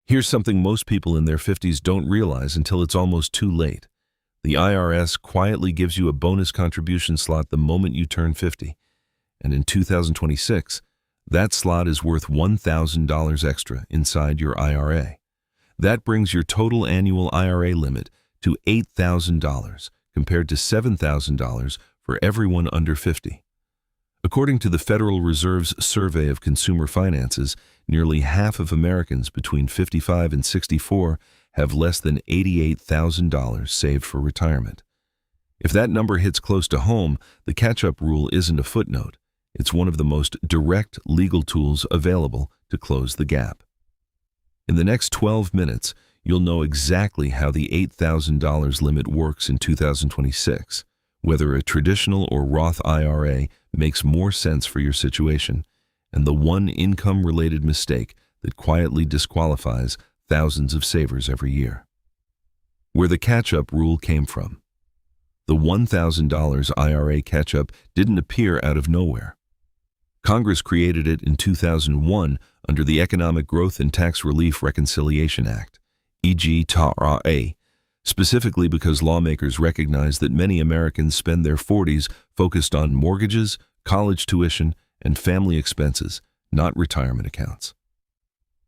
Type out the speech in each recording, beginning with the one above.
Here's something most people in their 50s don't realize until it's almost too late. The IRS quietly gives you a bonus contribution slot the moment you turn 50. And in 2026, that slot is worth $1,000 extra inside your IRA. That brings your total annual IRA limit to $8,000 compared to $7,000 for everyone under 50. According to the Federal Reserve's survey of consumer finances, nearly half of Americans between 55 and 64 have less than $88,000 saved for retirement. If that number hits close to home, the catch-up rule isn't a footnote. It's one of the most direct legal tools available to close the gap. In the next 12 minutes, you'll know exactly how the $8,000 limit works in 2026, whether a traditional or Roth IRA makes more sense for your situation, and the one income-related mistake that quietly disqualifies thousands of savers every year. Where the catch-up rule came from. The $1,000 IRA catch-up didn't appear out of nowhere. Congress created it in 2001 under the Economic Growth and Tax Relief Reconciliation Act, EG-TARA, specifically because lawmakers recognize that many Americans spend their 40s focused on mortgages, college tuition, and family expenses, not retirement accounts.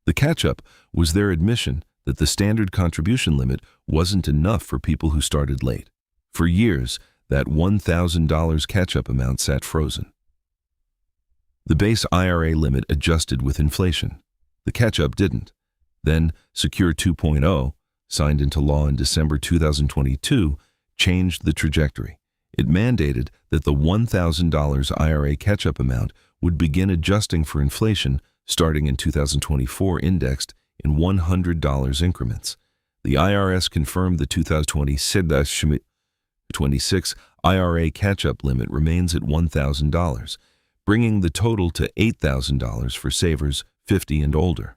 The catch-up was their admission that the standard contribution limit wasn't enough for people who started late. For years, that $1,000 catch-up amount sat frozen. The base IRA limit adjusted with inflation. The catch-up didn't. Then, Secure 2.0, signed into law in December 2022, changed the trajectory. It mandated that the $1,000 IRA catch-up amount would begin adjusting for inflation starting in 2024, indexed in $100 increments. The IRS confirmed the 2026 IRA catch-up limit remains at $1,000, bringing the total to $8,000 for savers 50 and older.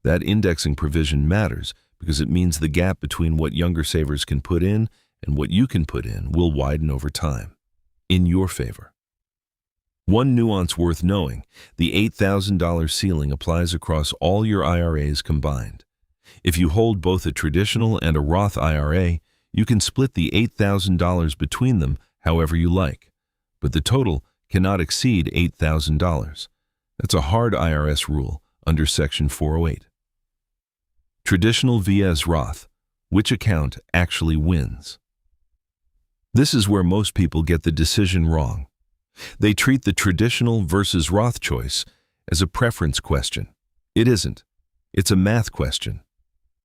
That indexing provision matters because it means the gap between what younger savers can put in and what you can put in will widen over time, in your favor. One nuance worth knowing, the $8,000 ceiling applies across all your IRAs combined. If you hold both a traditional and a Roth IRA, you can split the $8,000 between them however you like, but the total cannot exceed $8,000. That's a hard IRS rule under Section 408. Traditional vs. Roth. Which account actually wins? This is where most people get the decision wrong. They treat the traditional versus Roth choice as a preference question. It isn't. It's a math question.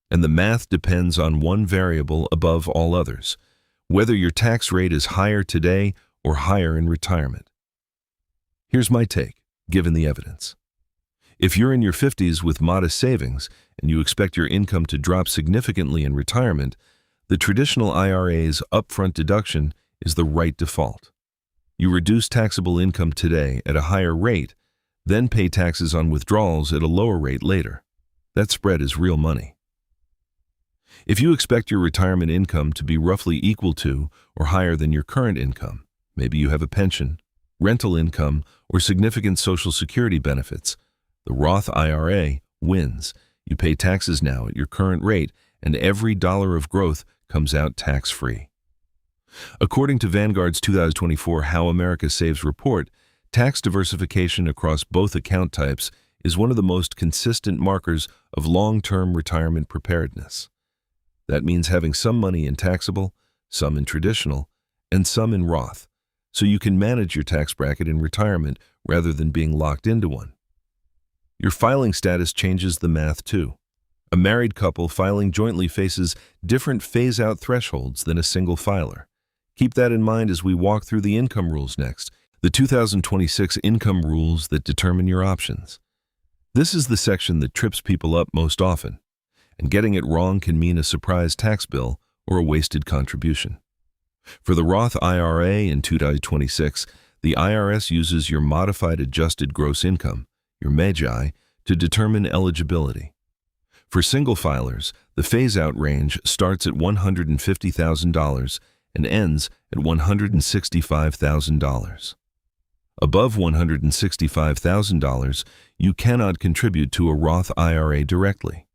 And the math depends on one variable above all others, whether your tax rate is higher today or higher in retirement. Here's my take, given the evidence. If you're in your 50s with modest savings and you expect your income to drop significantly in retirement, the traditional IRA's upfront deduction is the right default. You reduce taxable income today at a higher rate, then pay taxes on withdrawals at a lower rate later. That spread is real money. If you expect your retirement income to be roughly equal to or higher than your current income, maybe you have a pension, rental income, or significant Social Security benefits, the Roth IRA wins. You pay taxes now at your current rate, and every dollar of growth comes out tax-free. According to Vanguard's 2024 How America Saves report, tax diversification across both account types is one of the most consistent markers of long-term retirement preparedness. That means having some money in taxable, some in traditional, and some in Roth, so you can manage your tax bracket in retirement rather than being locked into one. Your filing status changes the math too. A married couple filing jointly faces different phase-out thresholds than a single filer. Keep that in mind as we walk through the income rules next, the 2026 income rules that determine your options. This is the section that trips people up most often, and getting it wrong can mean a surprise tax bill or a wasted contribution. For the Roth IRA in 2026, the IRS uses your modified adjusted gross income, your MAGI, to determine eligibility. For single filers, the phase-out range starts at $150,000 and ends at $165,000. Above $165,000, you cannot contribute to a Roth IRA directly.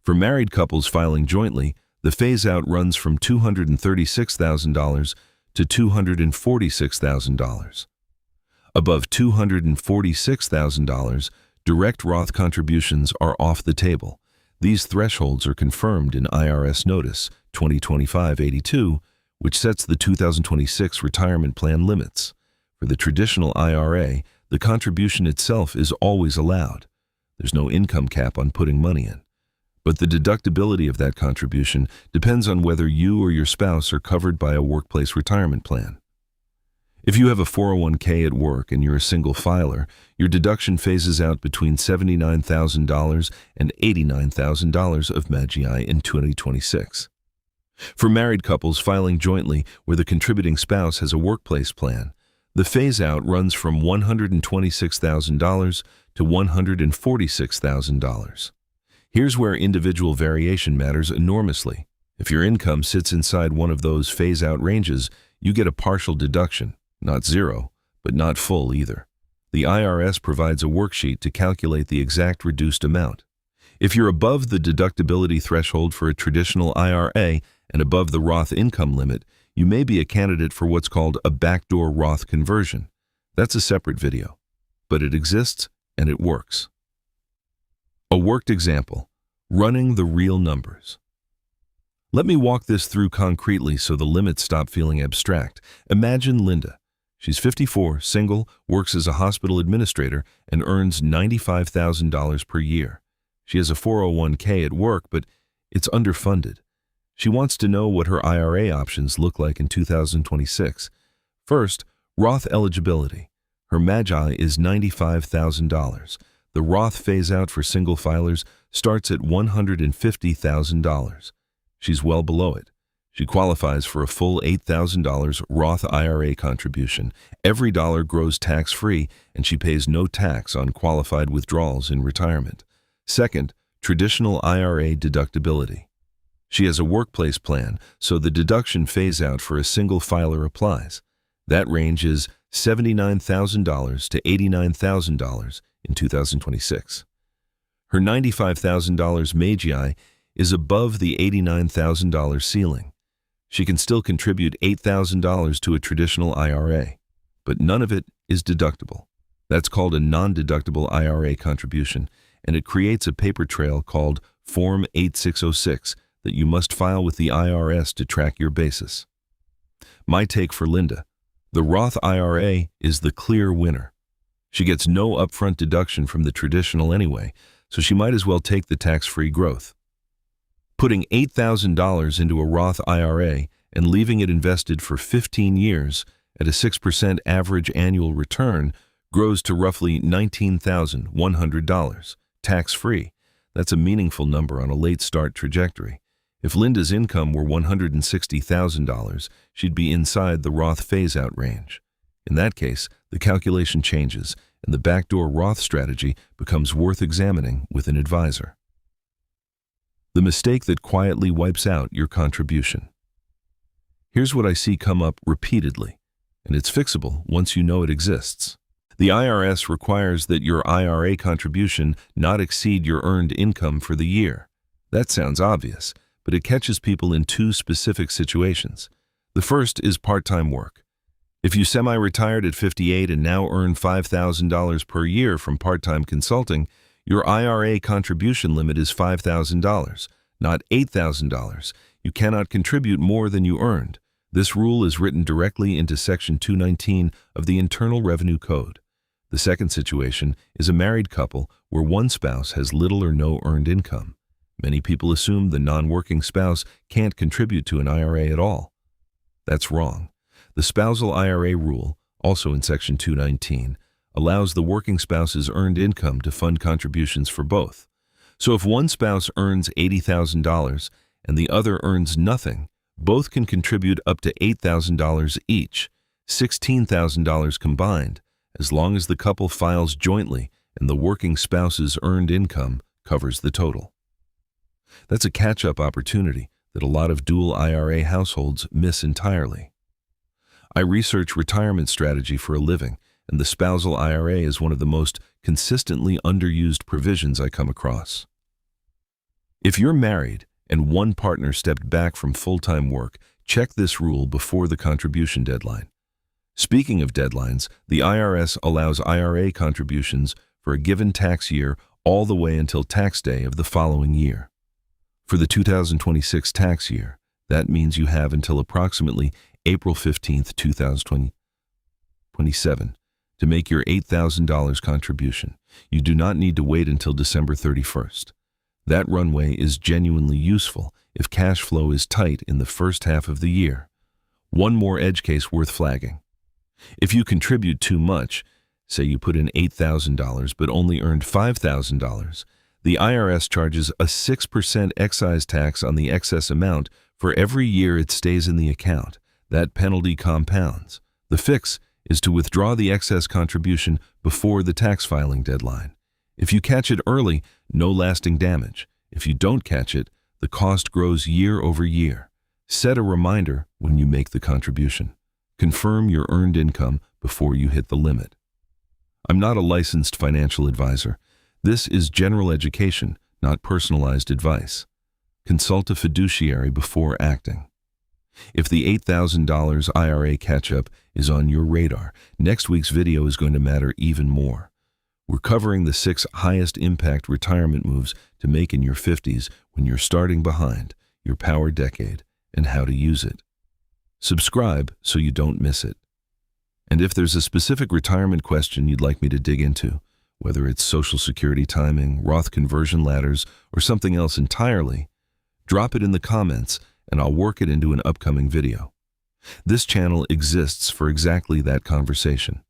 For married couples filing jointly, the phase-out runs from $236,000 to $246,000. Above $246,000, direct Roth contributions are off the table. These thresholds are confirmed in IRS Notice 2025-82, which sets the 2026 retirement plan limits. For the traditional IRA, the contribution itself is always allowed. There's no income cap on putting money in. But the deductibility of that contribution depends on whether you or your spouse are covered by a workplace retirement plan. If you have a 401k at work and you're a single filer, your deduction phases out between $79,000 and $89,000 of MAGI in 2026. For married couples filing jointly where the contributing spouse has a workplace plan, the phase-out runs from $126,000 to $146,000. Here's where individual variation matters enormously. If your income sits inside one of those phase-out ranges, you get a partial deduction, not zero, but not full either. The IRS provides a worksheet to calculate the exact reduced amount. If you're above the deductibility threshold for a traditional IRA and above the Roth income limit, you may be a candidate for what's called a backdoor Roth conversion. That's a separate video, but it exists and it works. A worked example, running the real numbers. Let me walk this through concretely so the limits stop feeling abstract. Imagine Linda. She's 54, single, works as a hospital administrator, and earns $95,000 per year. She has a 401k at work, but it's underfunded. She wants to know what her IRA options look like in 2026. First, Roth eligibility. Her MAGI is $95,000. The Roth phase-out for single filers starts at $150,000. She's well below it. She qualifies for a full $8,000 Roth IRA contribution. Every dollar grows tax-free, and she pays no tax on qualified withdrawals in retirement. Second, traditional IRA deductibility. She has a workplace plan, so the deduction phase-out for a single filer applies. That range is $79,000 to $89,000 in 2026. Her $95,000 MAGI is above the $89,000 ceiling. She can still contribute $8,000 to a traditional IRA, but none of it is deductible. That's called a non-deductible IRA contribution, and it creates a paper trail called Form 8606 that you must file with the IRS to track your basis. My take for Linda: the Roth IRA is the clear winner. She gets no upfront deduction from the traditional anyway, so she might as well take the tax-free growth. Putting $8,000 into a Roth IRA and leaving it invested for 15 years at a 6% average annual return grows to roughly $19,100, tax-free. That's a meaningful number on a late start trajectory. If Linda's income were $160,000, she'd be inside the Roth phase-out range. In that case, the calculation changes, and the backdoor Roth strategy becomes worth examining with an advisor. The mistake that quietly wipes out your contribution. Here's what I see come up repeatedly, and it's fixable once you know it exists. The IRS requires that your IRA contribution not exceed your earned income for the year. That sounds obvious, but it catches people in two specific situations. The first is part-time work. If you semi-retired at 58 and now earn $5,000 per year from part-time consulting, your IRA contribution limit is $5,000, not $8,000. You cannot contribute more than you earned. This rule is written directly into Section 219 of the Internal Revenue Code. The second situation is a married couple where one spouse has little or no earned income. Many people assume the non-working spouse can't contribute to an IRA at all. That's wrong. The spousal IRA rule, also in Section 219, allows the working spouse's earned income to fund contributions for both. So if one spouse earns $80,000 and the other earns nothing, both can contribute up to $8,000 each, $16,000 combined, as long as the couple files jointly and the working spouse's earned income covers the total. That's a catch-up opportunity that a lot of dual IRA households miss entirely. I research retirement strategy for a living, and the spousal IRA is one of the most consistently underused provisions I come across. If you're married and one partner stepped back from full-time work, check this rule before the contribution deadline. Speaking of deadlines, the IRS allows IRA contributions for a given tax year all the way until tax day of the following year. For the 2026 tax year, that means you have until approximately April 15, 2027 to make your $8,000 contribution. You do not need to wait until December 31st. That runway is genuinely useful if cash flow is tight in the first half of the year. One more edge case worth flagging. If you contribute too much, say you put in $8,000 but only earned $5,000, the IRS charges a 6% excise tax on the excess amount for every year it stays in the account. That penalty compounds. The fix is to withdraw the excess contribution before the tax filing deadline. If you catch it early, no lasting damage. If you don't catch it, the cost grows year over year. Set a reminder when you make the contribution. Confirm your earned income before you hit the limit. I'm not a licensed financial advisor. This is general education, not personalized advice. Consult a fiduciary before acting. If the $8,000 IRA catch-up is on your radar, next week's video is going to matter even more. We're covering the 6 highest impact retirement moves to make in your 50s when you're starting behind your power decade and how to use it. Subscribe so you don't miss it. And if there's a specific retirement question you'd like me to dig into, whether it's Social Security timing, Roth conversion ladders, or something else entirely, drop it in the comments and I'll work it into an upcoming video. This channel exists for exactly that conversation.